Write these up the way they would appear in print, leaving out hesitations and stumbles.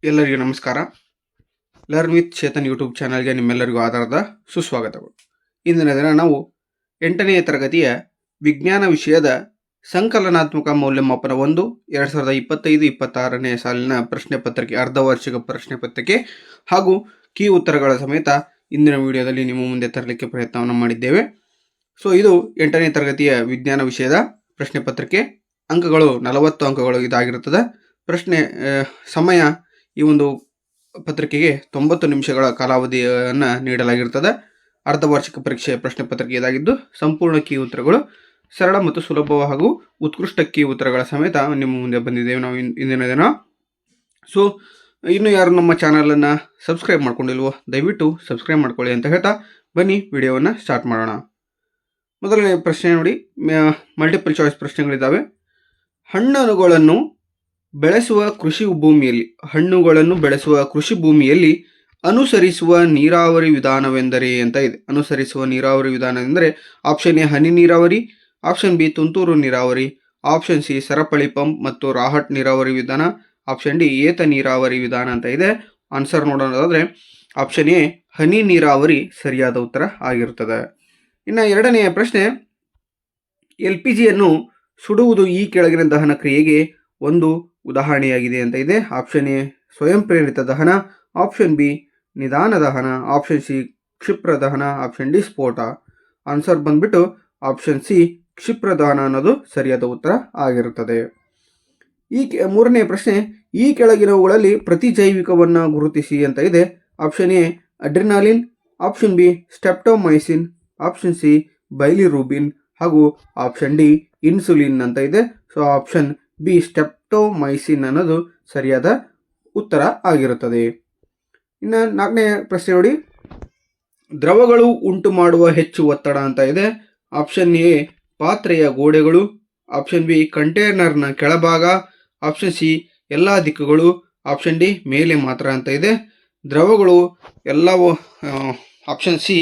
ಎಲ್ಲರಿಗೂ ನಮಸ್ಕಾರ. Learn with Chetan YouTube ಚಾನಲ್ಗೆ ನಿಮ್ಮೆಲ್ಲರಿಗೂ ಆಧಾರದ ಸುಸ್ವಾಗತಗಳು. ಇಂದಿನ ದಿನ ನಾವು 8ನೇ ತರಗತಿಯ ವಿಜ್ಞಾನ ವಿಷಯದ ಸಂಕಲನಾತ್ಮಕ ಮೌಲ್ಯಮಾಪನ 1 2025-26ನೇ ಸಾಲಿನ ಪ್ರಶ್ನೆ ಪತ್ರಿಕೆ, ಅರ್ಧವಾರ್ಷಿಕ ಪ್ರಶ್ನೆ ಪತ್ರಿಕೆ ಹಾಗೂ ಕೀ ಉತ್ತರಗಳ ಸಮೇತ ಇಂದಿನ ವಿಡಿಯೋದಲ್ಲಿ ನಿಮ್ಮ ಮುಂದೆ ತರಲಿಕ್ಕೆ ಪ್ರಯತ್ನವನ್ನು ಮಾಡಿದ್ದೇವೆ. ಸೊ ಇದು 8ನೇ ತರಗತಿಯ ವಿಜ್ಞಾನ ವಿಷಯದ ಪ್ರಶ್ನೆ ಪತ್ರಿಕೆ. ಅಂಕಗಳು 40 ಅಂಕಗಳು ಇದಾಗಿರುತ್ತದೆ. ಪ್ರಶ್ನೆ ಸಮಯ ಈ ಒಂದು ಪತ್ರಿಕೆಗೆ 90 ನಿಮಿಷಗಳ ಕಾಲಾವಧಿಯನ್ನು ನೀಡಲಾಗಿರುತ್ತದೆ. ಅರ್ಧವಾರ್ಷಿಕ ಪರೀಕ್ಷೆಯ ಪ್ರಶ್ನೆ ಪತ್ರಿಕೆ ಇದಾಗಿದ್ದು ಸಂಪೂರ್ಣ ಕೀ ಉತ್ತರಗಳು ಸರಳ ಮತ್ತು ಸುಲಭ ಹಾಗೂ ಉತ್ಕೃಷ್ಟ ಕೀ ಉತ್ತರಗಳ ಸಮೇತ ನಿಮ್ಮ ಮುಂದೆ ಬಂದಿದ್ದೇವೆ ನಾವು ಇಂದಿನ ದಿನ. ಸೊ ಇನ್ನು ಯಾರು ನಮ್ಮ ಚಾನಲನ್ನು ಸಬ್ಸ್ಕ್ರೈಬ್ ಮಾಡ್ಕೊಂಡಿಲ್ವೋ ದಯವಿಟ್ಟು ಸಬ್ಸ್ಕ್ರೈಬ್ ಮಾಡ್ಕೊಳ್ಳಿ ಅಂತ ಹೇಳ್ತಾ ಬನ್ನಿ ವಿಡಿಯೋವನ್ನು ಸ್ಟಾರ್ಟ್ ಮಾಡೋಣ. ಮೊದಲನೇ ಪ್ರಶ್ನೆ ನೋಡಿ, ಮಲ್ಟಿಪಲ್ ಚಾಯ್ಸ್ ಪ್ರಶ್ನೆಗಳಿದ್ದಾವೆ. ಹಣ್ಣುಗಳನ್ನು ಬೆಳೆಸುವ ಕೃಷಿ ಭೂಮಿಯಲ್ಲಿ ಅನುಸರಿಸುವ ನೀರಾವರಿ ವಿಧಾನವೆಂದರೆ ಅಂತ ಇದೆ. ಅನುಸರಿಸುವ ನೀರಾವರಿ ವಿಧಾನ ಎಂದರೆ ಆಪ್ಷನ್ ಎ ಹನಿ ನೀರಾವರಿ, ಆಪ್ಷನ್ ಬಿ ತುಂತುರು ನೀರಾವರಿ, ಆಪ್ಷನ್ ಸಿ ಸರಪಳಿ ಪಂಪ್ ಮತ್ತು ರಾಹಟ್ ನೀರಾವರಿ ವಿಧಾನ, ಆಪ್ಷನ್ ಡಿ ಏತ ನೀರಾವರಿ ವಿಧಾನ ಅಂತ ಇದೆ. ಆನ್ಸರ್ ನೋಡೋದಾದರೆ ಆಪ್ಷನ್ ಎ ಹನಿ ನೀರಾವರಿ ಸರಿಯಾದ ಉತ್ತರ ಆಗಿರುತ್ತದೆ. ಇನ್ನು ಎರಡನೆಯ ಪ್ರಶ್ನೆ, LPGಯನ್ನು ಸುಡುವುದು ಈ ಕೆಳಗಿನ ದಹನ ಕ್ರಿಯೆಗೆ ಒಂದು ಉದಾಹರಣೆಯಾಗಿದೆ ಅಂತ ಇದೆ. ಆಪ್ಷನ್ ಎ ಸ್ವಯಂ ಪ್ರೇರಿತ ದಹನ, ಆಪ್ಷನ್ ಬಿ ನಿಧಾನ ದಹನ, ಆಪ್ಷನ್ ಸಿ ಕ್ಷಿಪ್ರ ದಹನ, ಆಪ್ಷನ್ ಡಿ ಸ್ಫೋಟ. ಆನ್ಸರ್ ಬಂದ್ಬಿಟ್ಟು ಆಪ್ಷನ್ ಸಿ ಕ್ಷಿಪ್ರ ದಹನ ಅನ್ನೋದು ಸರಿಯಾದ ಉತ್ತರ ಆಗಿರುತ್ತದೆ. ಮೂರನೇ ಪ್ರಶ್ನೆ, ಈ ಕೆಳಗಿನವುಗಳಲ್ಲಿ ಪ್ರತಿಜೈವಿಕವನ್ನು ಗುರುತಿಸಿ ಅಂತ ಇದೆ. Option A adrenaline, option B streptomycin, option C bilirubin ಹಾಗೂ ಆಪ್ಷನ್ ಡಿ ಇನ್ಸುಲಿನ್ ಅಂತ ಇದೆ. ಸೊ ಆಪ್ಷನ್ ಬಿ ಸ್ಟೆಪ್ಟೊಮೈಸಿನ್ ಅನ್ನೋದು ಸರಿಯಾದ ಉತ್ತರ ಆಗಿರುತ್ತದೆ. ಇನ್ನು ನಾಲ್ಕನೇ ಪ್ರಶ್ನೆ ನೋಡಿ, ದ್ರವಗಳು ಉಂಟು ಮಾಡುವ ಹೆಚ್ಚು ಒತ್ತಡ ಅಂತ ಇದೆ. ಆಪ್ಷನ್ ಎ ಪಾತ್ರೆಯ ಗೋಡೆಗಳು, ಆಪ್ಷನ್ ಬಿ ಕಂಟೈನರ್ನ ಕೆಳಭಾಗ, ಆಪ್ಷನ್ ಸಿ ಎಲ್ಲ ದಿಕ್ಕುಗಳು, ಆಪ್ಷನ್ ಡಿ ಮೇಲೆ ಮಾತ್ರ ಅಂತ ಇದೆ. ದ್ರವಗಳು ಎಲ್ಲವೂ ಆಪ್ಷನ್ ಸಿ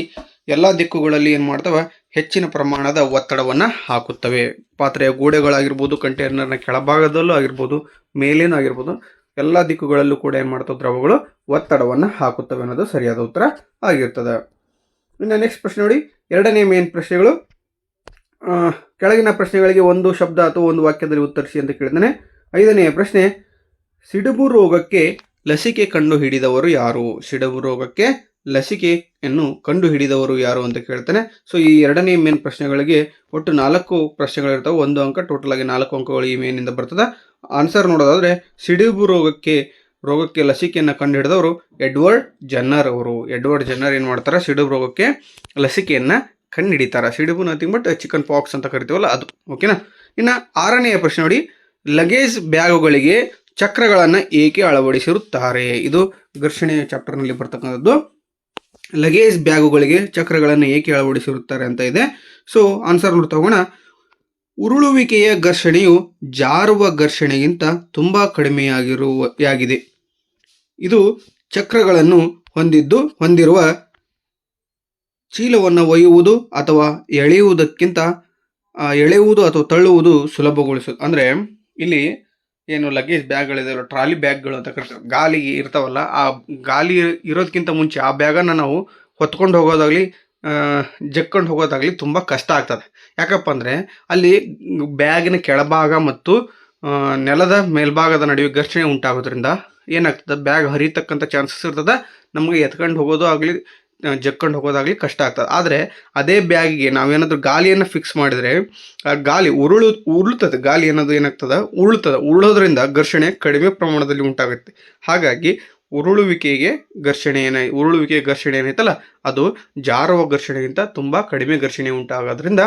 ಎಲ್ಲ ದಿಕ್ಕುಗಳಲ್ಲಿ ಏನು ಮಾಡ್ತವೆ, ಹೆಚ್ಚಿನ ಪ್ರಮಾಣದ ಒತ್ತಡವನ್ನು ಹಾಕುತ್ತವೆ. ಪಾತ್ರೆಯ ಗೋಡೆಗಳಾಗಿರ್ಬೋದು, ಕಂಟೈನರ್ನ ಕೆಳಭಾಗದಲ್ಲೂ ಆಗಿರ್ಬೋದು, ಮೇಲೇನೂ ಆಗಿರ್ಬೋದು, ಎಲ್ಲ ದಿಕ್ಕುಗಳಲ್ಲೂ ಕೂಡ ಏನು ಮಾಡ್ತವೆ, ದ್ರವಗಳು ಒತ್ತಡವನ್ನು ಹಾಕುತ್ತವೆ ಅನ್ನೋದು ಸರಿಯಾದ ಉತ್ತರ ಆಗಿರ್ತದೆ. ಇನ್ನು ನೆಕ್ಸ್ಟ್ ಪ್ರಶ್ನೆ ನೋಡಿ, ಎರಡನೇ ಮೇನ್ ಪ್ರಶ್ನೆಗಳು. ಕೆಳಗಿನ ಪ್ರಶ್ನೆಗಳಿಗೆ ಒಂದು ಶಬ್ದ ಅಥವಾ ಒಂದು ವಾಕ್ಯದಲ್ಲಿ ಉತ್ತರಿಸಿ ಅಂತ ಕೇಳಿದ್ದಾನೆ. ಐದನೆಯ ಪ್ರಶ್ನೆ, ಸಿಡುಬು ರೋಗಕ್ಕೆ ಲಸಿಕೆ ಕಂಡುಹಿಡಿದವರು ಯಾರು? ಸಿಡುಬು ರೋಗಕ್ಕೆ ಲಸಿಕೆಯನ್ನು ಕಂಡುಹಿಡಿದವರು ಯಾರು ಅಂತ ಕೇಳ್ತಾನೆ. ಸೊ ಈ ಎರಡನೇ ಮೇನ್ ಪ್ರಶ್ನೆಗಳಿಗೆ ಒಟ್ಟು 4 ಪ್ರಶ್ನೆಗಳಿರ್ತಾವೆ. 1 ಅಂಕ, ಟೋಟಲ್ ಆಗಿ 4 ಅಂಕಗಳು ಈ ಮೇನಿಂದ ಬರ್ತದೆ. ಆನ್ಸರ್ ನೋಡೋದಾದರೆ ಸಿಡುಬು ರೋಗಕ್ಕೆ ಲಸಿಕೆಯನ್ನು ಕಂಡುಹಿಡಿದವರು ಎಡ್ವರ್ಡ್ ಜನ್ನರ್ ಅವರು. ಎಡ್ವರ್ಡ್ ಜನ್ನರ್ ಏನು ಮಾಡ್ತಾರೆ, ಸಿಡುಬು ರೋಗಕ್ಕೆ ಲಸಿಕೆಯನ್ನು ಕಂಡುಹಿಡಿತಾರೆ. ಸಿಡುಬು ನಥಿಂಗ್ ಬಟ್ ಚಿಕನ್ ಪಾಕ್ಸ್ ಅಂತ ಕರಿತೀವಲ್ಲ ಅದು. ಓಕೆನಾ. ಇನ್ನು ಆರನೆಯ ಪ್ರಶ್ನೆ ನೋಡಿ, ಲಗೇಜ್ ಬ್ಯಾಗುಗಳಿಗೆ ಚಕ್ರಗಳನ್ನು ಏಕೆ ಅಳವಡಿಸಿರುತ್ತಾರೆ? ಇದು ಘರ್ಷಣೆಯ ಚಾಪ್ಟರ್ನಲ್ಲಿ ಬರ್ತಕ್ಕಂಥದ್ದು. ಲಗೇಜ್ ಬ್ಯಾಗುಗಳಿಗೆ ಚಕ್ರಗಳನ್ನು ಏಕೆ ಅಳವಡಿಸಿರುತ್ತಾರೆ ಅಂತ ಇದೆ. ಸೊ ಆನ್ಸರ್ ನೋಡ್ತಾ ಹೋಗೋಣ. ಉರುಳುವಿಕೆಯ ಘರ್ಷಣೆಯು ಜಾರುವ ಘರ್ಷಣೆಗಿಂತ ತುಂಬ ಕಡಿಮೆಯಾಗಿದೆ. ಇದು ಚಕ್ರಗಳನ್ನು ಹೊಂದಿರುವ ಚೀಲವನ್ನು ಒಯ್ಯುವುದು ಅಥವಾ ಎಳೆಯುವುದು ಅಥವಾ ತಳ್ಳುವುದು ಸುಲಭಗೊಳಿಸುವುದು. ಅಂದರೆ ಇಲ್ಲಿ ಏನು ಲಗೇಜ್ ಬ್ಯಾಗ್ಗಳಿದೆ, ಟ್ರಾಲಿ ಬ್ಯಾಗ್ಗಳು ಅಂತ ಕರಿತೀವಿ, ಗಾಲಿ ಇರ್ತಾವಲ್ಲ, ಆ ಗಾಲಿ ಇರೋದಕ್ಕಿಂತ ಮುಂಚೆ ಆ ಬ್ಯಾಗನ್ನು ನಾವು ಹೊತ್ಕೊಂಡು ಹೋಗೋದಾಗಲಿ ಜಕ್ಕೊಂಡು ಹೋಗೋದಾಗಲಿ ತುಂಬ ಕಷ್ಟ ಆಗ್ತದೆ. ಯಾಕಪ್ಪ ಅಂದರೆ ಅಲ್ಲಿ ಬ್ಯಾಗಿನ ಕೆಳಭಾಗ ಮತ್ತು ನೆಲದ ಮೇಲ್ಭಾಗದ ನಡುವೆ ಘರ್ಷಣೆ ಉಂಟಾಗೋದ್ರಿಂದ ಏನಾಗ್ತದೆ, ಬ್ಯಾಗ್ ಹರಿತಕ್ಕಂಥ ಚಾನ್ಸಸ್ ಇರ್ತದೆ. ನಮಗೆ ಎತ್ಕೊಂಡು ಹೋಗೋದು ಆಗಲಿ ಜಕ್ಕೊಂಡು ಹೋಗೋದಾಗಲಿ ಕಷ್ಟ ಆಗ್ತದೆ. ಆದರೆ ಅದೇ ಬ್ಯಾಗಿಗೆ ನಾವೇನಾದರೂ ಗಾಲಿಯನ್ನು ಫಿಕ್ಸ್ ಮಾಡಿದರೆ ಆ ಗಾಲಿ ಉರುಳುತ್ತದೆ. ಗಾಲಿ ಅನ್ನೋದು ಏನಾಗ್ತದೆ, ಉರುಳೋದ್ರಿಂದ ಘರ್ಷಣೆ ಕಡಿಮೆ ಪ್ರಮಾಣದಲ್ಲಿ ಉಂಟಾಗುತ್ತೆ. ಹಾಗಾಗಿ ಉರುಳುವಿಕೆಯ ಘರ್ಷಣೆ ಏನೈತಲ್ಲ ಅದು ಜಾರುವ ಘರ್ಷಣೆಗಿಂತ ತುಂಬ ಕಡಿಮೆ ಘರ್ಷಣೆ ಉಂಟಾಗೋದ್ರಿಂದ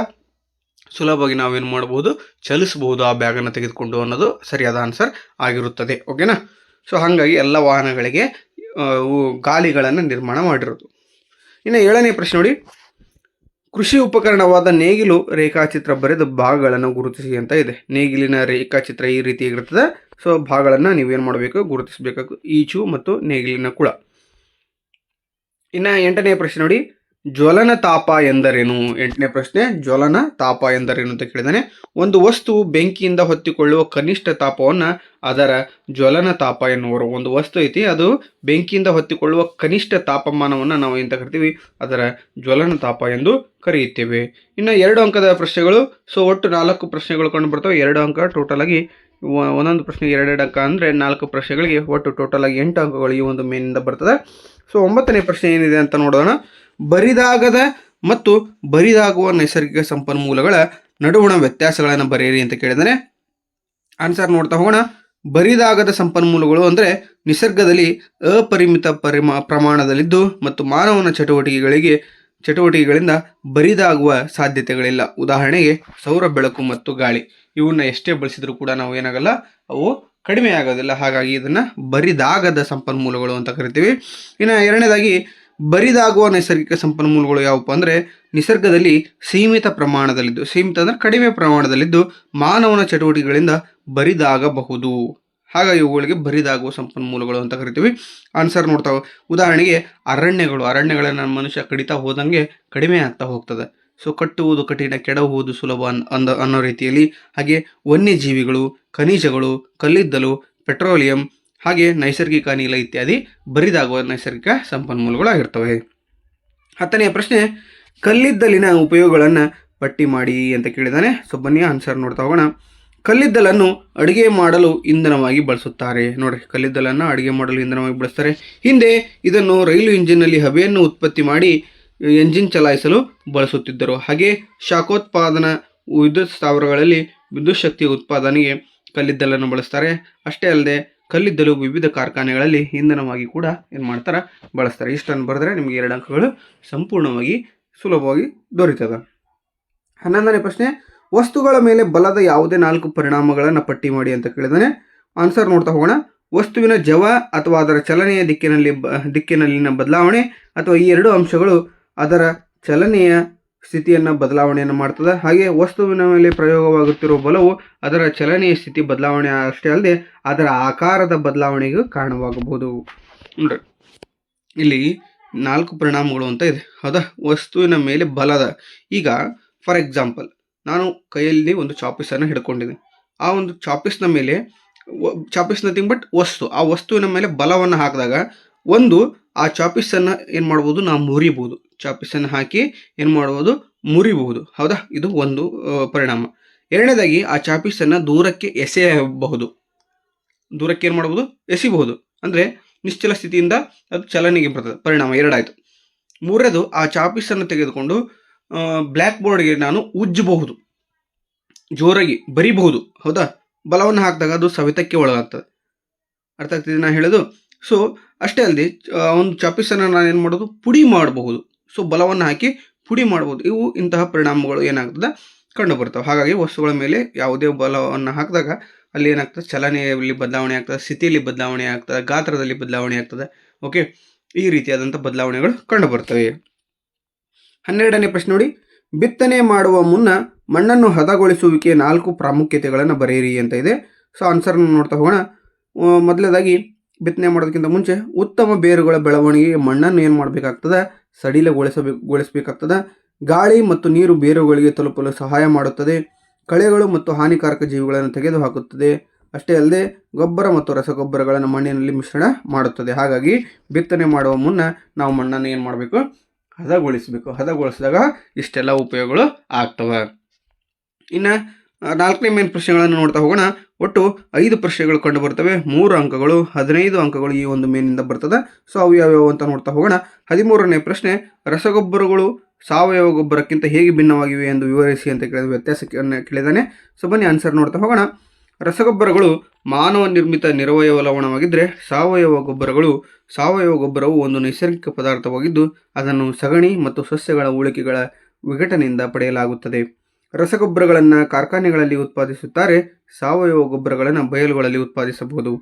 ಸುಲಭವಾಗಿ ನಾವೇನು ಮಾಡ್ಬೋದು, ಚಲಿಸ್ಬೋದು ಆ ಬ್ಯಾಗನ್ನು ತೆಗೆದುಕೊಂಡು ಅನ್ನೋದು ಸರಿಯಾದ ಆನ್ಸರ್ ಆಗಿರುತ್ತದೆ. ಓಕೆನಾ. ಸೊ ಹಾಗಾಗಿ ಎಲ್ಲ ವಾಹನಗಳಿಗೆ ಗಾಲಿಗಳನ್ನು ನಿರ್ಮಾಣ ಮಾಡಿರೋದು. ಇನ್ನು ಏಳನೇ ಪ್ರಶ್ನೆ ನೋಡಿ, ಕೃಷಿ ಉಪಕರಣವಾದ ನೇಗಿಲು ರೇಖಾಚಿತ್ರ ಬರೆದ ಭಾಗಗಳನ್ನು ಗುರುತಿಸಿ ಅಂತ ಇದೆ. ನೇಗಿಲಿನ ರೇಖಾಚಿತ್ರ ಈ ರೀತಿಯಾಗಿರ್ತದೆ. ಸೊ ಭಾಗಗಳನ್ನು ನೀವೇನು ಮಾಡಬೇಕು, ಗುರುತಿಸಬೇಕು. ಈಚು ಮತ್ತು ನೇಗಿಲಿನ ಕುಳ. ಇನ್ನು ಎಂಟನೇ ಪ್ರಶ್ನೆ ನೋಡಿ, ಜ್ವಲನ ತಾಪ ಎಂದರೇನು? 8ನೇ ಪ್ರಶ್ನೆ, ಜ್ವಲನ ತಾಪ ಎಂದರೇನು ಅಂತ ಕೇಳಿದಾನೆ. ಒಂದು ವಸ್ತು ಬೆಂಕಿಯಿಂದ ಹೊತ್ತಿಕೊಳ್ಳುವ ಕನಿಷ್ಠ ತಾಪವನ್ನು ಅದರ ಜ್ವಲನ ತಾಪ ಎನ್ನುವರು. ಒಂದು ವಸ್ತು ಐತಿ, ಅದು ಬೆಂಕಿಯಿಂದ ಹೊತ್ತಿಕೊಳ್ಳುವ ಕನಿಷ್ಠ ತಾಪಮಾನವನ್ನು ನಾವು ಎಂತ ಕರಿತೀವಿ? ಅದರ ಜ್ವಲನ ತಾಪ ಎಂದು ಕರೆಯುತ್ತೇವೆ. ಇನ್ನು 2 ಅಂಕದ ಪ್ರಶ್ನೆಗಳು. ಸೊ ಒಟ್ಟು 4 ಪ್ರಶ್ನೆಗಳು ಕಂಡು ಬರ್ತವೆ. 2 ಅಂಕ ಟೋಟಲ್ ಆಗಿ, ಒಂದೊಂದು ಪ್ರಶ್ನೆಗೆ 2 ಅಂಕ ಅಂದರೆ 4 ಪ್ರಶ್ನೆಗಳಿಗೆ ಒಟ್ಟು ಟೋಟಲ್ ಆಗಿ 8 ಅಂಕಗಳು ಈ ಒಂದು ಮೇನಿಂದ ಬರ್ತದೆ. ಸೊ 9ನೇ ಪ್ರಶ್ನೆ ಏನಿದೆ ಅಂತ ನೋಡೋಣ. ಬರಿದಾಗದ ಮತ್ತು ಬರಿದಾಗುವ ನೈಸರ್ಗಿಕ ಸಂಪನ್ಮೂಲಗಳ ನಡುವಣ ವ್ಯತ್ಯಾಸಗಳನ್ನು ಬರೆಯಿರಿ ಅಂತ ಕೇಳಿದರೆ ಆನ್ಸರ್ ನೋಡ್ತಾ ಹೋಗೋಣ. ಬರಿದಾಗದ ಸಂಪನ್ಮೂಲಗಳು ಅಂದರೆ ನಿಸರ್ಗದಲ್ಲಿ ಅಪರಿಮಿತ ಪ್ರಮಾಣದಲ್ಲಿದ್ದು ಮತ್ತು ಮಾನವನ ಚಟುವಟಿಕೆಗಳಿಂದ ಬರಿದಾಗುವ ಸಾಧ್ಯತೆಗಳಿಲ್ಲ. ಉದಾಹರಣೆಗೆ ಸೌರ ಬೆಳಕು ಮತ್ತು ಗಾಳಿ, ಇವನ್ನ ಎಷ್ಟೇ ಬಳಸಿದ್ರು ಕೂಡ ನಾವು ಏನಾಗಲ್ಲ, ಅವು ಕಡಿಮೆ ಆಗೋದಿಲ್ಲ. ಹಾಗಾಗಿ ಇದನ್ನು ಬರಿದಾಗದ ಸಂಪನ್ಮೂಲಗಳು ಅಂತ ಕರಿತೀವಿ. ಇನ್ನು 2ನೇದಾಗಿ, ಬರಿದಾಗುವ ನೈಸರ್ಗಿಕ ಸಂಪನ್ಮೂಲಗಳು ಯಾವುವು ಅಂದರೆ ನಿಸರ್ಗದಲ್ಲಿ ಸೀಮಿತ ಅಂದರೆ ಕಡಿಮೆ ಪ್ರಮಾಣದಲ್ಲಿದ್ದು ಮಾನವನ ಚಟುವಟಿಕೆಗಳಿಂದ ಬರಿದಾಗಬಹುದು. ಹಾಗಾಗಿ ಇವುಗಳಿಗೆ ಬರಿದಾಗುವ ಸಂಪನ್ಮೂಲಗಳು ಅಂತ ಕರಿತೀವಿ. ಆನ್ಸರ್ ನೋಡ್ತಾವೆ. ಉದಾಹರಣೆಗೆ ಅರಣ್ಯಗಳನ್ನು ಮನುಷ್ಯ ಕಡಿತಾ ಹೋದಂಗೆ ಕಡಿಮೆ ಆಗ್ತಾ ಹೋಗ್ತದೆ. ಸೊ ಕಟ್ಟುವುದು ಕಠಿಣ, ಕೆಡಹುವುದು ಸುಲಭ ಅನ್ನೋ ರೀತಿಯಲ್ಲಿ. ಹಾಗೆ ವನ್ಯಜೀವಿಗಳು, ಖನಿಜಗಳು, ಕಲ್ಲಿದ್ದಲು, ಪೆಟ್ರೋಲಿಯಂ, ಹಾಗೆ ನೈಸರ್ಗಿಕ ಅನಿಲ ಇತ್ಯಾದಿ ಬರಿದಾಗುವ ನೈಸರ್ಗಿಕ ಸಂಪನ್ಮೂಲಗಳಾಗಿರ್ತವೆ. 10ನೇ ಪ್ರಶ್ನೆ, ಕಲ್ಲಿದ್ದಲಿನ ಉಪಯೋಗಗಳನ್ನು ಪಟ್ಟಿ ಮಾಡಿ ಅಂತ ಕೇಳಿದಾನೆ. ಸೊ ಬನ್ನಿ ಆನ್ಸರ್ ನೋಡ್ತಾ ಹೋಗೋಣ. ಕಲ್ಲಿದ್ದಲನ್ನು ಅಡುಗೆ ಮಾಡಲು ಇಂಧನವಾಗಿ ಬಳಸುತ್ತಾರೆ. ನೋಡ್ರಿ, ಕಲ್ಲಿದ್ದಲನ್ನು ಅಡುಗೆ ಮಾಡಲು ಇಂಧನವಾಗಿ ಬಳಸ್ತಾರೆ. ಹಿಂದೆ ಇದನ್ನು ರೈಲು ಇಂಜಿನ್ನಲ್ಲಿ ಹಬೆಯನ್ನು ಉತ್ಪತ್ತಿ ಮಾಡಿ ಎಂಜಿನ್ ಚಲಾಯಿಸಲು ಬಳಸುತ್ತಿದ್ದರು. ಹಾಗೆ ಶಾಖೋತ್ಪಾದನಾ ವಿದ್ಯುತ್ ಸ್ಥಾವರಗಳಲ್ಲಿ ವಿದ್ಯುತ್ ಶಕ್ತಿಯ ಉತ್ಪಾದನೆಗೆ ಕಲ್ಲಿದ್ದಲನ್ನು ಬಳಸ್ತಾರೆ. ಅಷ್ಟೇ ಅಲ್ಲದೆ ಕಲ್ಲಿದ್ದಲು ವಿವಿಧ ಕಾರ್ಖಾನೆಗಳಲ್ಲಿ ಇಂಧನವಾಗಿ ಕೂಡ ಬಳಸ್ತಾರೆ. ಇಷ್ಟನ್ನು ಬರೆದ್ರೆ ನಿಮಗೆ 2 ಅಂಕಗಳು ಸಂಪೂರ್ಣವಾಗಿ ಸುಲಭವಾಗಿ ದೊರೀತದೆ. 11ನೇ ಪ್ರಶ್ನೆ, ವಸ್ತುಗಳ ಮೇಲೆ ಬಲದ ಯಾವುದೇ 4 ಪರಿಣಾಮಗಳನ್ನು ಪಟ್ಟಿ ಮಾಡಿ ಅಂತ ಕೇಳಿದಾನೆ. ಆನ್ಸರ್ ನೋಡ್ತಾ ಹೋಗೋಣ. ವಸ್ತುವಿನ ಜವ ಅಥವಾ ಅದರ ಚಲನೆಯ ದಿಕ್ಕಿನಲ್ಲಿನ ಬದಲಾವಣೆ ಅಥವಾ ಈ 2 ಅಂಶಗಳು ಅದರ ಚಲನೆಯ ಸ್ಥಿತಿಯನ್ನು ಬದಲಾವಣೆಯನ್ನು ಮಾಡ್ತದೆ. ಹಾಗೆ ವಸ್ತುವಿನ ಮೇಲೆ ಪ್ರಯೋಗವಾಗುತ್ತಿರುವ ಬಲವು ಅದರ ಚಲನೆಯ ಸ್ಥಿತಿ ಬದಲಾವಣೆ ಅಷ್ಟೇ ಅಲ್ಲದೆ ಅದರ ಆಕಾರದ ಬದಲಾವಣೆಗೂ ಕಾರಣವಾಗಬಹುದು. ನೋಡ್ರಿ, ಇಲ್ಲಿ 4 ಪರಿಣಾಮಗಳು ಅಂತ ಇದೆ, ಹೌದಾ? ವಸ್ತುವಿನ ಮೇಲೆ ಬಲದ, ಈಗ ಫಾರ್ ಎಕ್ಸಾಂಪಲ್ ನಾನು ಕೈಯಲ್ಲಿ ಒಂದು ಚಾಪಿಸನ್ನು ಹಿಡ್ಕೊಂಡಿದ್ದೀನಿ. ಆ ಒಂದು ಚಾಪಿಸ್ನ ಮೇಲೆ, ಚಾಪಿಸ್ ನಥಿಂಗ್ ಬಟ್ ವಸ್ತು, ಆ ವಸ್ತುವಿನ ಮೇಲೆ ಬಲವನ್ನು ಹಾಕಿದಾಗ ಆ ಚಾಪಿಸನ್ನು ಏನು ಮಾಡ್ಬೋದು, ನಾವು ಮುರಿಬಹುದು. ಚಾಪಿಸನ್ನು ಹಾಕಿ ಏನು ಮಾಡ್ಬೋದು, ಮುರಿಬಹುದು, ಹೌದಾ? ಇದು ಒಂದು ಪರಿಣಾಮ. 2ನೇದಾಗಿ, ಆ ಚಾಪಿಸನ್ನು ದೂರಕ್ಕೆ ಎಸೆಯಬಹುದು. ದೂರಕ್ಕೆ ಏನು ಮಾಡ್ಬೋದು, ಎಸಿಬಹುದು. ಅಂದರೆ ನಿಶ್ಚಲ ಸ್ಥಿತಿಯಿಂದ ಅದು ಚಲನೆಗೆ ಬರ್ತದೆ. ಪರಿಣಾಮ 2 ಆಯಿತು. 3ನೇದು, ಆ ಚಾಪಿಸನ್ನು ತೆಗೆದುಕೊಂಡು ಬ್ಲ್ಯಾಕ್ ಬೋರ್ಡ್ಗೆ ನಾನು ಉಜ್ಜಬಹುದು, ಜೋರಾಗಿ ಬರಿಬಹುದು, ಹೌದಾ? ಬಲವನ್ನು ಹಾಕಿದಾಗ ಅದು ಸವೆತಕ್ಕೆ ಒಳಗಾಗ್ತದೆ. ಅರ್ಥ ಆಗ್ತಿದೆ ನಾನು ಹೇಳೋದು? ಸೊ ಅಷ್ಟೇ ಅಲ್ಲದೆ ಒಂದು ಚಾಪಿಸನ್ನು ನಾನು ಏನು ಮಾಡೋದು, ಪುಡಿ ಮಾಡಬಹುದು. ಸೊ ಬಲವನ್ನು ಹಾಕಿ ಪುಡಿ ಮಾಡ್ಬೋದು. ಇಂತಹ ಪರಿಣಾಮಗಳು ಏನಾಗ್ತದೆ, ಕಂಡು ಬರ್ತವೆ. ಹಾಗಾಗಿ ವಸ್ತುಗಳ ಮೇಲೆ ಯಾವುದೇ ಬಲವನ್ನು ಹಾಕಿದಾಗ ಅಲ್ಲಿ ಏನಾಗ್ತದೆ, ಚಲನೆಯಲ್ಲಿ ಬದಲಾವಣೆ ಆಗ್ತದೆ, ಸ್ಥಿತಿಯಲ್ಲಿ ಬದಲಾವಣೆ ಆಗ್ತದೆ, ಗಾತ್ರದಲ್ಲಿ ಬದಲಾವಣೆ ಆಗ್ತದೆ. ಓಕೆ, ಈ ರೀತಿಯಾದಂಥ ಬದಲಾವಣೆಗಳು ಕಂಡು ಬರ್ತವೆ. 12ನೇ ಪ್ರಶ್ನೆ ನೋಡಿ. ಬಿತ್ತನೆ ಮಾಡುವ ಮುನ್ನ ಮಣ್ಣನ್ನು ಹದಗೊಳಿಸುವಿಕೆ 4 ಪ್ರಾಮುಖ್ಯತೆಗಳನ್ನು ಬರೆಯಿರಿ ಅಂತ ಇದೆ. ಸೊ ಆನ್ಸರ್ನ ನೋಡ್ತಾ ಹೋಗೋಣ. ಮೊದಲನೇದಾಗಿ, ಬಿತ್ತನೆ ಮಾಡೋದಕ್ಕಿಂತ ಮುಂಚೆ ಉತ್ತಮ ಬೇರುಗಳ ಬೆಳವಣಿಗೆಗೆ ಮಣ್ಣನ್ನು ಏನು ಮಾಡಬೇಕಾಗ್ತದೆ, ಸಡಿಲಗೊಳಿಸಬೇಕಾಗ್ತದೆ. ಗಾಳಿ ಮತ್ತು ನೀರು ಬೇರುಗಳಿಗೆ ತಲುಪಲು ಸಹಾಯ ಮಾಡುತ್ತದೆ. ಕಳೆಗಳು ಮತ್ತು ಹಾನಿಕಾರಕ ಜೀವಿಗಳನ್ನು ತೆಗೆದುಹಾಕುತ್ತದೆ. ಅಷ್ಟೇ ಅಲ್ಲದೆ ಗೊಬ್ಬರ ಮತ್ತು ರಸಗೊಬ್ಬರಗಳನ್ನು ಮಣ್ಣಿನಲ್ಲಿ ಮಿಶ್ರಣ ಮಾಡುತ್ತದೆ. ಹಾಗಾಗಿ ಬಿತ್ತನೆ ಮಾಡುವ ಮುನ್ನ ನಾವು ಮಣ್ಣನ್ನು ಏನು ಮಾಡಬೇಕು, ಹದಗೊಳಿಸಬೇಕು. ಹದಗೊಳಿಸಿದಾಗ ಇಷ್ಟೆಲ್ಲ ಉಪಯೋಗಗಳು ಆಗ್ತವೆ. ಇನ್ನು 4ನೇ ಮೇನ್ ಪ್ರಶ್ನೆಗಳನ್ನು ನೋಡ್ತಾ ಹೋಗೋಣ. ಒಟ್ಟು 5 ಪ್ರಶ್ನೆಗಳು ಕಂಡು ಬರ್ತವೆ. 3 ಅಂಕಗಳು, 15 ಅಂಕಗಳು ಈ ಒಂದು ಮೇನಿಂದ ಬರ್ತದೆ. ಸೊ ಅವು ಯಾವ್ಯಾವು ಅಂತ ನೋಡ್ತಾ ಹೋಗೋಣ. 13ನೇ ಪ್ರಶ್ನೆ, ರಸಗೊಬ್ಬರಗಳು ಸಾವಯವ ಗೊಬ್ಬರಕ್ಕಿಂತ ಹೇಗೆ ಭಿನ್ನವಾಗಿವೆ ಎಂದು ವಿವರಿಸಿ ಅಂತ ಕೇಳಿದ ವ್ಯತ್ಯಾಸವನ್ನು ಕೇಳಿದಾನೆ. ಸೊ ಬನ್ನಿ ಆನ್ಸರ್ ನೋಡ್ತಾ ಹೋಗೋಣ. ರಸಗೊಬ್ಬರಗಳು ಮಾನವ ನಿರ್ಮಿತ ನಿರವಯವ ಲವಣವಾಗಿದ್ದರೆ ಸಾವಯವ ಗೊಬ್ಬರವು ಒಂದು ನೈಸರ್ಗಿಕ ಪದಾರ್ಥವಾಗಿದ್ದು ಅದನ್ನು ಸಗಣಿ ಮತ್ತು ಸಸ್ಯಗಳ ಉಳಿಕೆಗಳ ವಿಘಟನೆಯಿಂದ ಪಡೆಯಲಾಗುತ್ತದೆ. ರಸಗೊಬ್ಬರಗಳನ್ನು ಕಾರ್ಖಾನೆಗಳಲ್ಲಿ ಉತ್ಪಾದಿಸುತ್ತಾರೆ. ಸಾವಯವ ಗೊಬ್ಬರಗಳನ್ನು ಬಯಲುಗಳಲ್ಲಿ ಉತ್ಪಾದಿಸಬಹುದು.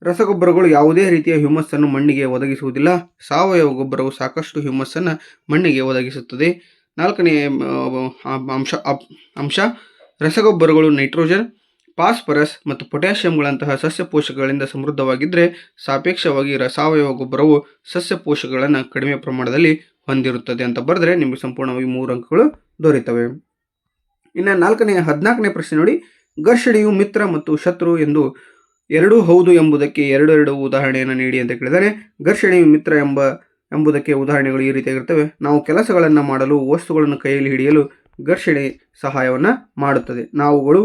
ರಸಗೊಬ್ಬರಗಳು ಯಾವುದೇ ರೀತಿಯ ಹ್ಯೂಮಸ್ಸನ್ನು ಮಣ್ಣಿಗೆ ಒದಗಿಸುವುದಿಲ್ಲ. ಸಾವಯವ ಗೊಬ್ಬರವು ಸಾಕಷ್ಟು ಹ್ಯೂಮಸ್ಸನ್ನು ಮಣ್ಣಿಗೆ ಒದಗಿಸುತ್ತದೆ. 4ನೇ ಅಂಶ, ರಸಗೊಬ್ಬರಗಳು ನೈಟ್ರೋಜನ್, ಫಾಸ್ಫರಸ್ ಮತ್ತು ಪೊಟ್ಯಾಷಿಯಂಗಳಂತಹ ಸಸ್ಯ ಪೋಷಕಗಳಿಂದ ಸಮೃದ್ಧವಾಗಿದ್ದರೆ ಸಾಪೇಕ್ಷವಾಗಿ ಸಾವಯವ ಗೊಬ್ಬರವು ಸಸ್ಯ ಪೋಷಕಗಳನ್ನು ಕಡಿಮೆ ಪ್ರಮಾಣದಲ್ಲಿ ಹೊಂದಿರುತ್ತದೆ ಅಂತ ಬರೆದ್ರೆ ನಿಮಗೆ ಸಂಪೂರ್ಣವಾಗಿ 3 ಅಂಕಗಳು ದೊರೆಯುತ್ತವೆ. ಇನ್ನು 14ನೇ ಪ್ರಶ್ನೆ ನೋಡಿ, ಘರ್ಷಣೆಯು ಮಿತ್ರ ಮತ್ತು ಶತ್ರು ಎಂದು ಎರಡೂ ಹೌದು ಎಂಬುದಕ್ಕೆ ಎರಡು ಉದಾಹರಣೆಯನ್ನು ನೀಡಿ ಅಂತ ಕೇಳಿದರೆ, ಘರ್ಷಣೆಯು ಮಿತ್ರ ಎಂಬುದಕ್ಕೆ ಉದಾಹರಣೆಗಳು ಈ ರೀತಿಯಾಗಿರ್ತವೆ. ನಾವು ಕೆಲಸಗಳನ್ನು ಮಾಡಲು, ವಸ್ತುಗಳನ್ನು ಕೈಯಲ್ಲಿ ಹಿಡಿಯಲು ಘರ್ಷಣೆ ಸಹಾಯವನ್ನು ಮಾಡುತ್ತದೆ. ನಾವುಗಳು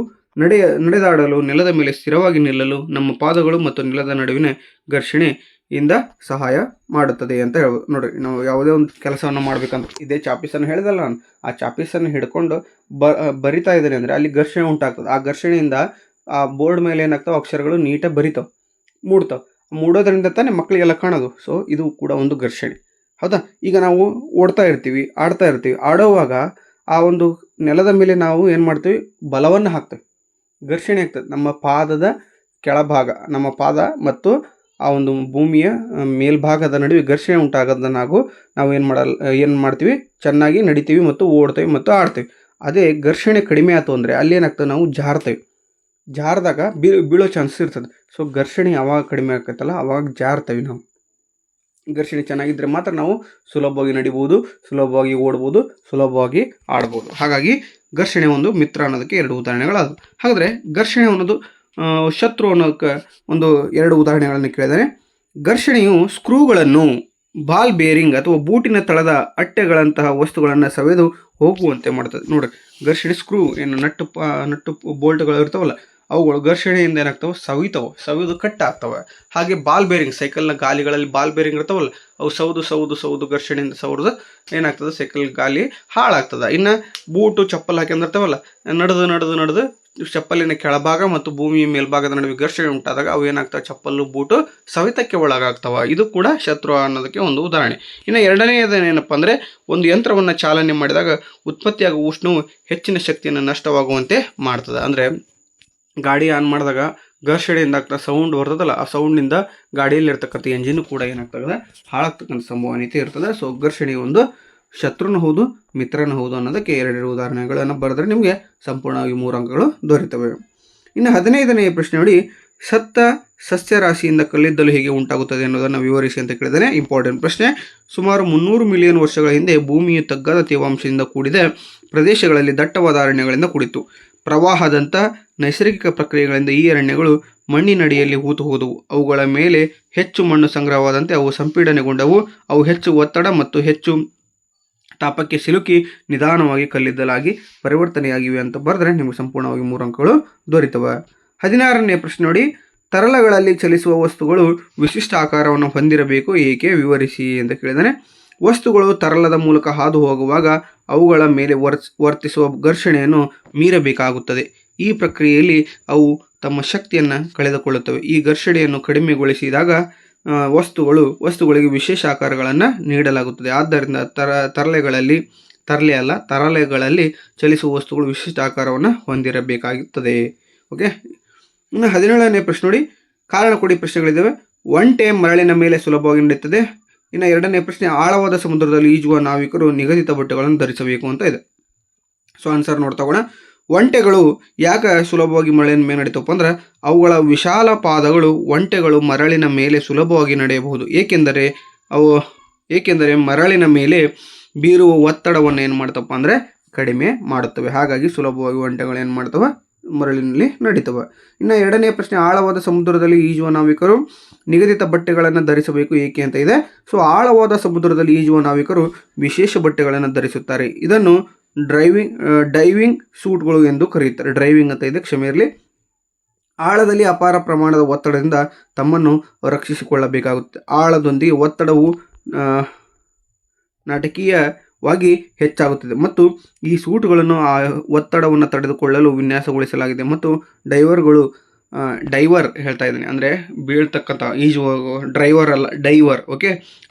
ನಡೆದಾಡಲು, ನೆಲದ ಮೇಲೆ ಸ್ಥಿರವಾಗಿ ನಿಲ್ಲಲು ನಮ್ಮ ಪಾದಗಳು ಮತ್ತು ನೆಲದ ನಡುವಿನ ಘರ್ಷಣೆಯಿಂದ ಸಹಾಯ ಮಾಡುತ್ತದೆ ಅಂತ ಹೇಳ್ಬೋದು. ನೋಡ್ರಿ, ನಾವು ಯಾವುದೇ ಒಂದು ಕೆಲಸವನ್ನು ಮಾಡ್ಬೇಕಂತ ಇದೇ ಚಾಪೀಸನ್ನು ಹೇಳಿದಲ್ಲ ನಾನು, ಆ ಚಾಪೀಸನ್ನು ಹಿಡ್ಕೊಂಡು ಬರಿತಾ ಇದ್ದೇನೆ ಅಂದರೆ ಅಲ್ಲಿ ಘರ್ಷಣೆ ಉಂಟಾಗ್ತದೆ. ಆ ಘರ್ಷಣೆಯಿಂದ ಆ ಬೋರ್ಡ್ ಮೇಲೆ ಏನಾಗ್ತಾವೆ, ಅಕ್ಷರಗಳು ನೀಟಾಗಿ ಬರಿತಾವೆ, ಮೂಡೋದ್ರಿಂದ ತಾನೇ ಮಕ್ಕಳಿಗೆಲ್ಲ ಕಾಣೋದು. ಸೊ ಇದು ಕೂಡ ಒಂದು ಘರ್ಷಣೆ, ಹೌದಾ? ಈಗ ನಾವು ಓಡ್ತಾ ಇರ್ತೀವಿ, ಆಡುವಾಗ ಆ ಒಂದು ನೆಲದ ಮೇಲೆ ನಾವು ಏನು ಮಾಡ್ತೀವಿ, ಬಲವನ್ನು ಹಾಕ್ತೇವೆ, ಘರ್ಷಣೆ ಆಗ್ತದೆ. ನಮ್ಮ ಪಾದದ ಕೆಳಭಾಗ, ನಮ್ಮ ಪಾದ ಮತ್ತು ಆ ಒಂದು ಭೂಮಿಯ ಮೇಲ್ಭಾಗದ ನಡುವೆ ಘರ್ಷಣೆ ಉಂಟಾಗೋದನ್ನ ನಾವು ಏನು ಮಾಡ್ತೀವಿ, ಚೆನ್ನಾಗಿ ನಡಿತೀವಿ ಮತ್ತು ಓಡ್ತೇವೆ ಮತ್ತು ಆಡ್ತೇವೆ. ಅದೇ ಘರ್ಷಣೆ ಕಡಿಮೆ ಆಯ್ತು ಅಂದರೆ ಅಲ್ಲಿ ಏನಾಗ್ತದೆ, ನಾವು ಜಾರಿದಾಗ ಬೀಳೋ ಚಾನ್ಸಸ್ ಇರ್ತದೆ. ಸೊ ಘರ್ಷಣೆ ಯಾವಾಗ ಕಡಿಮೆ ಆಗ್ತೈತಲ್ಲ ಅವಾಗ ಜಾರ್ತೇವೆ ನಾವು. ಘರ್ಷಣೆ ಚೆನ್ನಾಗಿದ್ದರೆ ಮಾತ್ರ ನಾವು ಸುಲಭವಾಗಿ ನಡಿಬೋದು, ಸುಲಭವಾಗಿ ಓಡ್ಬೋದು, ಸುಲಭವಾಗಿ ಆಡ್ಬೋದು. ಹಾಗಾಗಿ ಘರ್ಷಣೆ ಒಂದು ಮಿತ್ರ ಅನ್ನೋದಕ್ಕೆ 2 ಉದಾಹರಣೆಗಳಾದವು. ಹಾಗಾದರೆ ಘರ್ಷಣೆ ಅನ್ನೋದು ಶತ್ರು ಅನ್ನೋದಕ್ಕೆ ಒಂದು 2 ಉದಾಹರಣೆಗಳನ್ನು ಕೇಳಿದರೆ, ಘರ್ಷಣೆಯು ಸ್ಕ್ರೂಗಳನ್ನು, ಬಾಲ್ ಬೇರಿಂಗ್ ಅಥವಾ ಬೂಟಿನ ತಳದ ಅಟ್ಟೆಗಳಂತಹ ವಸ್ತುಗಳನ್ನು ಸವೆದು ಹೋಗುವಂತೆ ಮಾಡ್ತದೆ. ನೋಡ್ರಿ, ಘರ್ಷಣೆ ಸ್ಕ್ರೂ ಏನು ನಟ್ಟು ಬೋಲ್ಟ್ಗಳು ಇರ್ತಾವಲ್ಲ, ಅವುಗಳು ಘರ್ಷಣೆಯಿಂದ ಏನಾಗ್ತವೆ, ಸವಿದು ಕಟ್ಟಾಗ್ತವೆ. ಹಾಗೆ ಬಾಲ್ ಬೇರಿಂಗ್, ಸೈಕಲ್ನ ಗಾಲಿಗಳಲ್ಲಿ ಬಾಲ್ ಬೇರಿಂಗ್ ಇರ್ತಾವಲ್ಲ, ಅವು ಸೌದು ಘರ್ಷಣೆಯಿಂದ ಸೌದು ಏನಾಗ್ತದೆ, ಸೈಕಲ್ ಗಾಲಿ ಹಾಳಾಗ್ತದೆ. ಇನ್ನು ಬೂಟು ಚಪ್ಪಲ್ ಹಾಕಿರ್ತಾವಲ್ಲ, ನಡೆದು ಚಪ್ಪಲಿನ ಕೆಳಭಾಗ ಮತ್ತು ಭೂಮಿಯ ಮೇಲ್ಭಾಗದ ನಡುವೆ ಘರ್ಷಣೆ ಉಂಟಾದಾಗ ಅವು ಏನಾಗ್ತವೆ, ಚಪ್ಪಲು ಬೂಟು ಸವಿತಕ್ಕೆ ಒಳಗಾಗ್ತವೆ. ಇದು ಕೂಡ ಶತ್ರು ಅನ್ನೋದಕ್ಕೆ ಒಂದು ಉದಾಹರಣೆ. ಇನ್ನು ಎರಡನೆಯದೇನಪ್ಪ ಅಂದರೆ, ಒಂದು ಯಂತ್ರವನ್ನು ಚಾಲನೆ ಮಾಡಿದಾಗ ಉತ್ಪತ್ತಿಯಾಗುವ ಉಷ್ಣವು ಹೆಚ್ಚಿನ ಶಕ್ತಿಯನ್ನು ನಷ್ಟವಾಗುವಂತೆ ಮಾಡ್ತದೆ. ಅಂದರೆ ಗಾಡಿ ಆನ್ ಮಾಡಿದಾಗ ಘರ್ಷಣೆಯಿಂದ ಆಗ್ತದೆ ಸೌಂಡ್ ಬರ್ತದಲ್ಲ, ಆ ಸೌಂಡ್ನಿಂದ ಗಾಡಿಯಲ್ಲಿ ಇರ್ತಕ್ಕಂಥ ಎಂಜಿನ್ ಕೂಡ ಏನಾಗ್ತದೆ, ಹಾಳಾಗ್ತಕ್ಕಂಥ ಸಂಭವನೀಯತೆ ಇರ್ತದೆ. ಸೊ ಘರ್ಷಣೆ ಒಂದು ಶತ್ರುನೂ ಹೌದು, ಮಿತ್ರನೂ ಹೌದು ಅನ್ನೋದಕ್ಕೆ 2 ಉದಾಹರಣೆಗಳನ್ನು ಬರೆದ್ರೆ ನಿಮಗೆ ಸಂಪೂರ್ಣವಾಗಿ 3 ಅಂಕಗಳು ದೊರೆಯುತ್ತವೆ. ಇನ್ನು 15ನೇ ಪ್ರಶ್ನೆ ನೋಡಿ, ಸತ್ತ ಸಸ್ಯರಾಶಿಯಿಂದ ಕಲ್ಲಿದ್ದಲು ಹೇಗೆ ಉಂಟಾಗುತ್ತದೆ ಅನ್ನೋದನ್ನು ವಿವರಿಸಿ ಅಂತ ಕೇಳಿದರೆ ಇಂಪಾರ್ಟೆಂಟ್ ಪ್ರಶ್ನೆ. ಸುಮಾರು 300 ಮಿಲಿಯನ್ ವರ್ಷಗಳ ಹಿಂದೆ ಭೂಮಿಯು ತಗ್ಗಾದ ತೇವಾಂಶದಿಂದ ಕೂಡಿದ ಪ್ರದೇಶಗಳಲ್ಲಿ ದಟ್ಟವಾದ ಅರಣ್ಯಗಳಿಂದ ಕೂಡಿತ್ತು. ಪ್ರವಾಹದಂಥ ನೈಸರ್ಗಿಕ ಪ್ರಕ್ರಿಯೆಗಳಿಂದ ಈ ಅರಣ್ಯಗಳು ಮಣ್ಣಿನಡಿಯಲ್ಲಿ ಹೂತು ಹೋದವು. ಅವುಗಳ ಮೇಲೆ ಹೆಚ್ಚು ಮಣ್ಣು ಸಂಗ್ರಹವಾದಂತೆ ಅವು ಸಂಪೀಡನೆಗೊಂಡವು. ಅವು ಹೆಚ್ಚು ಒತ್ತಡ ಮತ್ತು ಹೆಚ್ಚು ತಾಪಕ್ಕೆ ಸಿಲುಕಿ ನಿಧಾನವಾಗಿ ಕಲ್ಲಿದ್ದಲಾಗಿ ಪರಿವರ್ತನೆಯಾಗಿವೆ ಅಂತ ಬರೆದ್ರೆ ನಿಮಗೆ ಸಂಪೂರ್ಣವಾಗಿ 3 ಅಂಕಗಳು ದೊರೆತವೆ. 16ನೇ ಪ್ರಶ್ನೆ ನೋಡಿ, ತರಳಗಳಲ್ಲಿ ಚಲಿಸುವ ವಸ್ತುಗಳು ವಿಶಿಷ್ಟ ಆಕಾರವನ್ನು ಹೊಂದಿರಬೇಕು, ಏಕೆ ವಿವರಿಸಿ ಅಂತ ಕೇಳಿದರೆ, ವಸ್ತುಗಳು ತರಳದ ಮೂಲಕ ಹಾದು ಹೋಗುವಾಗ ಅವುಗಳ ಮೇಲೆ ವರ್ತಿಸುವ ಘರ್ಷಣೆಯನ್ನು ಮೀರಬೇಕಾಗುತ್ತದೆ. ಈ ಪ್ರಕ್ರಿಯೆಯಲ್ಲಿ ಅವು ತಮ್ಮ ಶಕ್ತಿಯನ್ನು ಕಳೆದುಕೊಳ್ಳುತ್ತವೆ. ಈ ಘರ್ಷಣೆಯನ್ನು ಕಡಿಮೆಗೊಳಿಸಿದಾಗ ವಸ್ತುಗಳಿಗೆ ವಿಶೇಷ ಆಕಾರಗಳನ್ನು ನೀಡಲಾಗುತ್ತದೆ. ಆದ್ದರಿಂದ ತರಲೆಗಳಲ್ಲಿ ಚಲಿಸುವ ವಸ್ತುಗಳು ವಿಶಿಷ್ಟ ಆಕಾರವನ್ನು ಹೊಂದಿರಬೇಕಾಗುತ್ತದೆ. ಓಕೆ. ಇನ್ನು 17ನೇ ಪ್ರಶ್ನೆ ನೋಡಿ, ಕಾರಣ ಕೊಡಿ ಪ್ರಶ್ನೆಗಳಿದ್ದಾವೆ. ಒಂಟೆ ಮರಳಿನ ಮೇಲೆ ಸುಲಭವಾಗಿ ನಡೆಯುತ್ತದೆ. ಇನ್ನು 2ನೇ ಪ್ರಶ್ನೆ, ಆಳವಾದ ಸಮುದ್ರದಲ್ಲಿ ಈಜುವ ನಾವಿಕರು ನಿಗದಿತ ಬಟ್ಟೆಗಳನ್ನು ಧರಿಸಬೇಕು ಅಂತ ಇದೆ. ಸೊ ಆನ್ಸರ್ ನೋಡ್ತಗೋಣ. ಒಂಟೆಗಳು ಯಾಕೆ ಸುಲಭವಾಗಿ ಮರಳಿನ ಮೇಲೆ ನಡೀತಪ್ಪ ಅಂದ್ರೆ, ಅವುಗಳ ವಿಶಾಲ ಪಾದಗಳು ಒಂಟೆಗಳು ಮರಳಿನ ಮೇಲೆ ಸುಲಭವಾಗಿ ನಡೆಯಬಹುದು. ಏಕೆಂದರೆ ಮರಳಿನ ಮೇಲೆ ಬೀರುವ ಒತ್ತಡವನ್ನು ಏನು ಮಾಡ್ತಪ್ಪ ಅಂದರೆ ಕಡಿಮೆ ಮಾಡುತ್ತವೆ. ಹಾಗಾಗಿ ಸುಲಭವಾಗಿ ಒಂಟೆಗಳು ಏನು ಮಾಡ್ತವೆ, ಮರಳಿನಲ್ಲಿ ನಡೀತವೆ. ಇನ್ನು 2ನೇ ಪ್ರಶ್ನೆ, ಆಳವಾದ ಸಮುದ್ರದಲ್ಲಿ ಈಜುವ ನಾವಿಕರು ನಿಗದಿತ ಬಟ್ಟೆಗಳನ್ನು ಧರಿಸಬೇಕು, ಏಕೆ ಅಂತ ಇದೆ. ಸೊ ಆಳವಾದ ಸಮುದ್ರದಲ್ಲಿ ಈಜುವ ನಾವಿಕರು ವಿಶೇಷ ಬಟ್ಟೆಗಳನ್ನು ಧರಿಸುತ್ತಾರೆ. ಇದನ್ನು ಡೈವಿಂಗ್ ಸೂಟ್ಗಳು ಎಂದು ಕರೆಯುತ್ತಾರೆ. ಡ್ರೈವಿಂಗ್ ಅಂತ ಇದೆ, ಕ್ಷಮೆ ಇರಲಿ. ಆಳದಲ್ಲಿ ಅಪಾರ ಪ್ರಮಾಣದ ಒತ್ತಡದಿಂದ ತಮ್ಮನ್ನು ರಕ್ಷಿಸಿಕೊಳ್ಳಬೇಕಾಗುತ್ತೆ. ಆಳದೊಂದಿಗೆ ಒತ್ತಡವು ನಾಟಕೀಯವಾಗಿ ಹೆಚ್ಚಾಗುತ್ತದೆ ಮತ್ತು ಈ ಸೂಟ್ಗಳನ್ನು ಆ ಒತ್ತಡವನ್ನು ತಡೆದುಕೊಳ್ಳಲು ವಿನ್ಯಾಸಗೊಳಿಸಲಾಗಿದೆ. ಮತ್ತು ಡೈವರ್ ಹೇಳ್ತಾ ಇದ್ದೀನಿ ಅಂದರೆ ಬೀಳ್ತಕ್ಕಂಥ ಡೈವರ್ ಓಕೆ,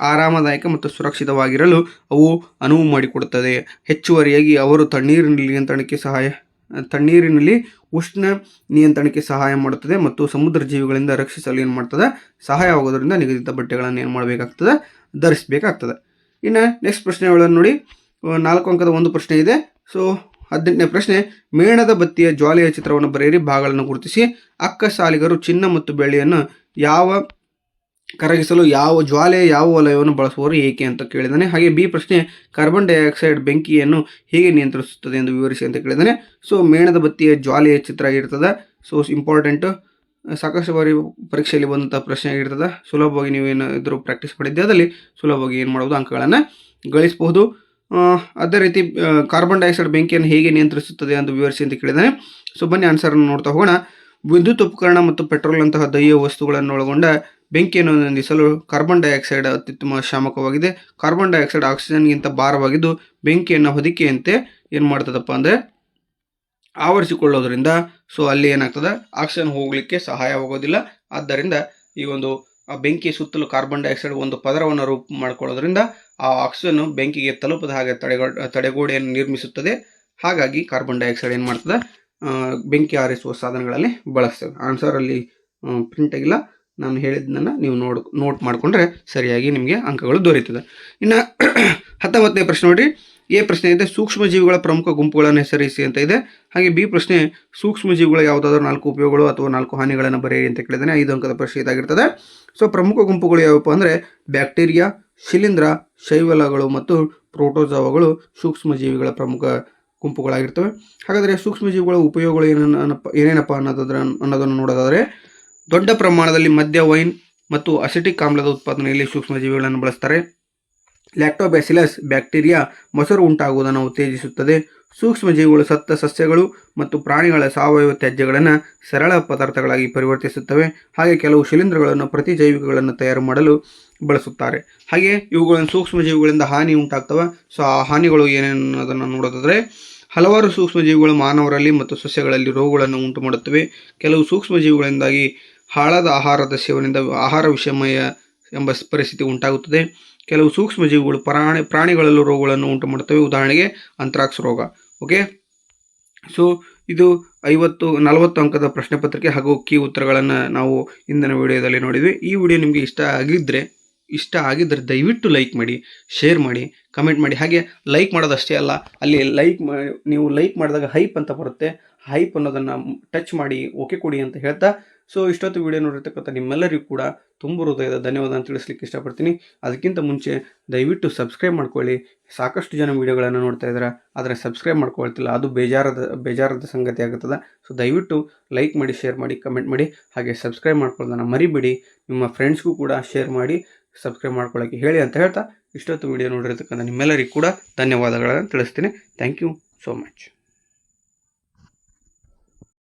ಆರಾಮದಾಯಕ ಮತ್ತು ಸುರಕ್ಷಿತವಾಗಿರಲು ಅವು ಅನುವು ಮಾಡಿಕೊಡುತ್ತದೆ. ಹೆಚ್ಚುವರಿಯಾಗಿ ಅವರು ತಣ್ಣೀರಿನಲ್ಲಿ ಉಷ್ಣ ನಿಯಂತ್ರಣಕ್ಕೆ ಸಹಾಯ ಮಾಡುತ್ತದೆ ಮತ್ತು ಸಮುದ್ರ ಜೀವಿಗಳಿಂದ ರಕ್ಷಿಸಲು ಏನು ಮಾಡ್ತದೆ, ಸಹಾಯವಾಗೋದ್ರಿಂದ ನಿಗದಿತ ಬಟ್ಟೆಗಳನ್ನು ಏನು ಮಾಡಬೇಕಾಗ್ತದೆ, ಧರಿಸಬೇಕಾಗ್ತದೆ. ಇನ್ನು ನೆಕ್ಸ್ಟ್ ಪ್ರಶ್ನೆಗಳನ್ನು ನೋಡಿ, 4 ಅಂಕದ ಒಂದು ಪ್ರಶ್ನೆ ಇದೆ. ಸೊ 18ನೇ ಪ್ರಶ್ನೆ, ಮೇಣದ ಬತ್ತಿಯ ಜ್ವಾಲೆಯ ಚಿತ್ರವನ್ನು ಬರೆಯಿರಿ, ಭಾಗಗಳನ್ನು ಗುರುತಿಸಿ. ಅಕ್ಕ ಸಾಲಿಗರು ಚಿನ್ನ ಮತ್ತು ಬೆಳ್ಳಿಯನ್ನು ಯಾವ ಕರಗಿಸಲು ಯಾವ ವಲಯವನ್ನು ಬಳಸುವವರು ಏಕೆ ಅಂತ ಕೇಳಿದ್ದಾನೆ. ಹಾಗೆ ಬಿ ಪ್ರಶ್ನೆ, ಕಾರ್ಬನ್ ಡೈಆಕ್ಸೈಡ್ ಬೆಂಕಿಯನ್ನು ಹೇಗೆ ನಿಯಂತ್ರಿಸುತ್ತದೆ ಎಂದು ವಿವರಿಸಿ ಅಂತ ಕೇಳಿದ್ದಾನೆ. ಸೊ ಮೇಣದ ಬತ್ತಿಯ ಜ್ವಾಲೆಯ ಚಿತ್ರ ಆಗಿರ್ತದೆ. ಸೊ ಇಂಪಾರ್ಟೆಂಟ್, ಸಾಕಷ್ಟು ಬಾರಿ ಪರೀಕ್ಷೆಯಲ್ಲಿ ಬಂದಂಥ ಪ್ರಶ್ನೆ ಆಗಿರ್ತದೆ. ಸುಲಭವಾಗಿ ನೀವೇನಾದರೂ ಪ್ರಾಕ್ಟೀಸ್ ಮಾಡಿದ್ದಲ್ಲಿ ಸುಲಭವಾಗಿ ಏನು ಮಾಡ್ಬೋದು, ಅಂಕಗಳನ್ನು ಗಳಿಸಬಹುದು. ಅದೇ ರೀತಿ ಕಾರ್ಬನ್ ಡೈಆಕ್ಸೈಡ್ ಬೆಂಕಿಯನ್ನು ಹೇಗೆ ನಿಯಂತ್ರಿಸುತ್ತದೆ ಅಂತ ವಿವರಿಸಿ ಅಂತ ಕೇಳಿದ್ದಾನೆ. ಸೊ ಬನ್ನಿ ಆನ್ಸರನ್ನು ನೋಡ್ತಾ ಹೋಗೋಣ. ವಿದ್ಯುತ್ ಉಪಕರಣ ಮತ್ತು ಪೆಟ್ರೋಲ್ ಅಂತಹ ದೈಹಿಕ ವಸ್ತುಗಳನ್ನು ಒಳಗೊಂಡ ಬೆಂಕಿಯನ್ನು ನಂದಿಸಲು ಕಾರ್ಬನ್ ಡೈಆಕ್ಸೈಡ್ ಅತ್ಯುತ್ತಮ ಶಾಮಕವಾಗಿದೆ. ಕಾರ್ಬನ್ ಡೈಆಕ್ಸೈಡ್ ಆಕ್ಸಿಜನ್ಗಿಂತ ಭಾರವಾಗಿದ್ದು ಬೆಂಕಿಯನ್ನು ಹೊದಿಕೆಯಂತೆ ಏನು ಮಾಡ್ತದಪ್ಪ ಅಂದರೆ ಆವರಿಸಿಕೊಳ್ಳೋದ್ರಿಂದ ಸೊ ಅಲ್ಲಿ ಏನಾಗ್ತದೆ, ಆಕ್ಸಿಜನ್ ಹೋಗಲಿಕ್ಕೆ ಸಹಾಯವಾಗೋದಿಲ್ಲ. ಆದ್ದರಿಂದ ಈ ಒಂದು ಬೆಂಕಿ ಸುತ್ತಲೂ ಕಾರ್ಬನ್ ಡೈಆಕ್ಸೈಡ್ ಒಂದು ಪದರವನ್ನು ರೂಪ ಮಾಡಿಕೊಳ್ಳೋದ್ರಿಂದ ಆ ಆಕ್ಸಿಜನ್ ಬೆಂಕಿಗೆ ತಲುಪದ ಹಾಗೆ ತಡೆಗೋಡೆಯನ್ನು ನಿರ್ಮಿಸುತ್ತದೆ. ಹಾಗಾಗಿ ಕಾರ್ಬನ್ ಡೈಆಕ್ಸೈಡ್ ಏನು ಮಾಡ್ತದೆ, ಬೆಂಕಿ ಆರಿಸುವ ಸಾಧನಗಳಲ್ಲಿ ಬಳಸ್ತೇವೆ. ಆನ್ಸರಲ್ಲಿ ಪ್ರಿಂಟ್ ಆಗಿಲ್ಲ, ನಾನು ಹೇಳಿದ್ದನ್ನು ನೀವು ನೋಟ್ ಮಾಡಿಕೊಂಡ್ರೆ ಸರಿಯಾಗಿ ನಿಮಗೆ ಅಂಕಗಳು ದೊರೆಯುತ್ತದೆ. ಇನ್ನು 19ನೇ ಪ್ರಶ್ನೆ ನೋಡಿರಿ. ಎ ಪ್ರಶ್ನೆ ಇದೆ, ಸೂಕ್ಷ್ಮ ಜೀವಿಗಳ ಪ್ರಮುಖ ಗುಂಪುಗಳನ್ನು ಹೆಸರಿಸಿ ಅಂತ ಇದೆ. ಹಾಗೆ ಬಿ ಪ್ರಶ್ನೆ, ಸೂಕ್ಷ್ಮ ಜೀವಿಗಳ ಯಾವುದಾದ್ರೂ 4 ಉಪಯೋಗಗಳು ಅಥವಾ 4 ಹಾನಿಗಳನ್ನು ಬರೆಯಿರಿ ಅಂತ ಕೇಳಿದ್ದಾನೆ. 5 ಅಂಕದ ಪ್ರಶ್ನೆ ಇದಾಗಿರ್ತದೆ. ಸೊ ಪ್ರಮುಖ ಗುಂಪುಗಳು ಯಾವಪ್ಪ ಅಂದರೆ ಬ್ಯಾಕ್ಟೀರಿಯಾ, ಶಿಲೀಂಧ್ರ, ಶೈವಲಗಳು ಮತ್ತು ಪ್ರೋಟೋಜಾವಗಳು ಸೂಕ್ಷ್ಮ ಜೀವಿಗಳ ಪ್ರಮುಖ ಗುಂಪುಗಳಾಗಿರ್ತವೆ. ಹಾಗಾದರೆ ಸೂಕ್ಷ್ಮ ಜೀವಿಗಳ ಉಪಯೋಗಗಳು ಏನೇನಪ್ಪ ಅನ್ನೋದನ್ನು ನೋಡೋದಾದರೆ, ದೊಡ್ಡ ಪ್ರಮಾಣದಲ್ಲಿ ಮದ್ಯ, ವೈನ್ ಮತ್ತು ಅಸಿಟಿಕ್ ಆಮ್ಲದ ಉತ್ಪಾದನೆಯಲ್ಲಿ ಸೂಕ್ಷ್ಮ ಜೀವಿಗಳನ್ನು ಬಳಸ್ತಾರೆ. ಲ್ಯಾಕ್ಟೋಬ್ಯಾಸಿಲಸ್ ಬ್ಯಾಕ್ಟೀರಿಯಾ ಮೊಸರು ಉಂಟಾಗುವುದನ್ನು ಉತ್ತೇಜಿಸುತ್ತದೆ. ಸೂಕ್ಷ್ಮ ಜೀವಿಗಳು ಸತ್ತ ಸಸ್ಯಗಳು ಮತ್ತು ಪ್ರಾಣಿಗಳ ಸಾವಯವ ತ್ಯಾಜ್ಯಗಳನ್ನು ಸರಳ ಪದಾರ್ಥಗಳಾಗಿ ಪರಿವರ್ತಿಸುತ್ತವೆ. ಹಾಗೆ ಕೆಲವು ಶಿಲೀಂಧ್ರಗಳನ್ನು ಪ್ರತಿಜೈವಿಕಗಳನ್ನು ತಯಾರು ಮಾಡಲು ಬಳಸುತ್ತಾರೆ. ಹಾಗೆ ಇವುಗಳನ್ನು ಸೂಕ್ಷ್ಮ ಜೀವಿಗಳಿಂದ ಹಾನಿ ಉಂಟಾಗ್ತವೆ. ಸೊ ಆ ಹಾನಿಗಳು ಏನೇನೋದನ್ನು ನೋಡೋದಾದರೆ, ಹಲವಾರು ಸೂಕ್ಷ್ಮ ಜೀವಿಗಳು ಮಾನವರಲ್ಲಿ ಮತ್ತು ಸಸ್ಯಗಳಲ್ಲಿ ರೋಗಗಳನ್ನು ಉಂಟು ಮಾಡುತ್ತವೆ. ಕೆಲವು ಸೂಕ್ಷ್ಮ ಜೀವಿಗಳಿಂದಾಗಿ ಹಾಳಾದ ಆಹಾರದ ಸೇವನೆಯಿಂದ ಆಹಾರ ವಿಷಮಯ ಎಂಬ ಪರಿಸ್ಥಿತಿ ಉಂಟಾಗುತ್ತದೆ. ಕೆಲವು ಸೂಕ್ಷ್ಮ ಜೀವಿಗಳು ಪ್ರಾಣಿಗಳಲ್ಲೂ ರೋಗಗಳನ್ನು ಉಂಟು ಮಾಡುತ್ತವೆ. ಉದಾಹರಣೆಗೆ ಅಂತ್ರಾಕ್ಸ್ ರೋಗ. ಓಕೆ, ಸೊ ಇದು 40 ಅಂಕದ ಪ್ರಶ್ನೆ ಪತ್ರಿಕೆ ಹಾಗೂ ಕೀ ಉತ್ತರಗಳನ್ನು ನಾವು ಇಂದಿನ ವಿಡಿಯೋದಲ್ಲಿ ನೋಡಿದ್ವಿ. ಈ ವಿಡಿಯೋ ನಿಮಗೆ ಇಷ್ಟ ಆಗಿದ್ದರೆ ದಯವಿಟ್ಟು ಲೈಕ್ ಮಾಡಿ, ಶೇರ್ ಮಾಡಿ, ಕಮೆಂಟ್ ಮಾಡಿ. ಹಾಗೆ ಲೈಕ್ ಮಾಡೋದಷ್ಟೇ ಅಲ್ಲ, ಅಲ್ಲಿ ನೀವು ಲೈಕ್ ಮಾಡಿದಾಗ ಹೈಪ್ ಅಂತ ಬರುತ್ತೆ. ಹೈಪ್ ಅನ್ನೋದನ್ನು ಟಚ್ ಮಾಡಿ ಓಕೆ ಕೊಡಿ ಅಂತ ಹೇಳ್ತಾ, ಸೊ ಇಷ್ಟೊತ್ತು ವಿಡಿಯೋ ನೋಡಿರ್ತಕ್ಕಂಥ ನಿಮ್ಮೆಲ್ಲರಿಗೂ ಕೂಡ ತುಂಬ ಹೃದಯದ ಧನ್ಯವಾದ ಅಂತ ತಿಳಿಸ್ಲಿಕ್ಕೆ ಇಷ್ಟಪಡ್ತೀನಿ. ಅದಕ್ಕಿಂತ ಮುಂಚೆ ದಯವಿಟ್ಟು ಸಬ್ಸ್ಕ್ರೈಬ್ ಮಾಡ್ಕೊಳ್ಳಿ. ಸಾಕಷ್ಟು ಜನ ವೀಡಿಯೋಗಳನ್ನು ನೋಡ್ತಾ ಇದ್ದಾರೆ, ಆದರೆ ಸಬ್ಸ್ಕ್ರೈಬ್ ಮಾಡ್ಕೊಳ್ತಿಲ್ಲ. ಅದು ಬೇಜಾರದ ಸಂಗತಿ ಆಗುತ್ತದೆ. ಸೊ ದಯವಿಟ್ಟು ಲೈಕ್ ಮಾಡಿ, ಶೇರ್ ಮಾಡಿ, ಕಮೆಂಟ್ ಮಾಡಿ. ಹಾಗೆ ಸಬ್ಸ್ಕ್ರೈಬ್ ಮಾಡ್ಕೊಳ್ಳೋದನ್ನು ಮರಿಬೇಡಿ. ನಿಮ್ಮ ಫ್ರೆಂಡ್ಸ್ಗೂ ಕೂಡ ಶೇರ್ ಮಾಡಿ, ಸಬ್ಸ್ಕ್ರೈಬ್ ಮಾಡ್ಕೊಳ್ಳೋಕ್ಕೆ ಹೇಳಿ ಅಂತ ಹೇಳ್ತಾ, ಇಷ್ಟೊತ್ತು ವಿಡಿಯೋ ನೋಡಿರ್ತಕ್ಕಂಥ ನಿಮ್ಮೆಲ್ಲರಿಗೂ ಕೂಡ ಧನ್ಯವಾದಗಳನ್ನು ತಿಳಿಸ್ತೀನಿ. Thank you so much.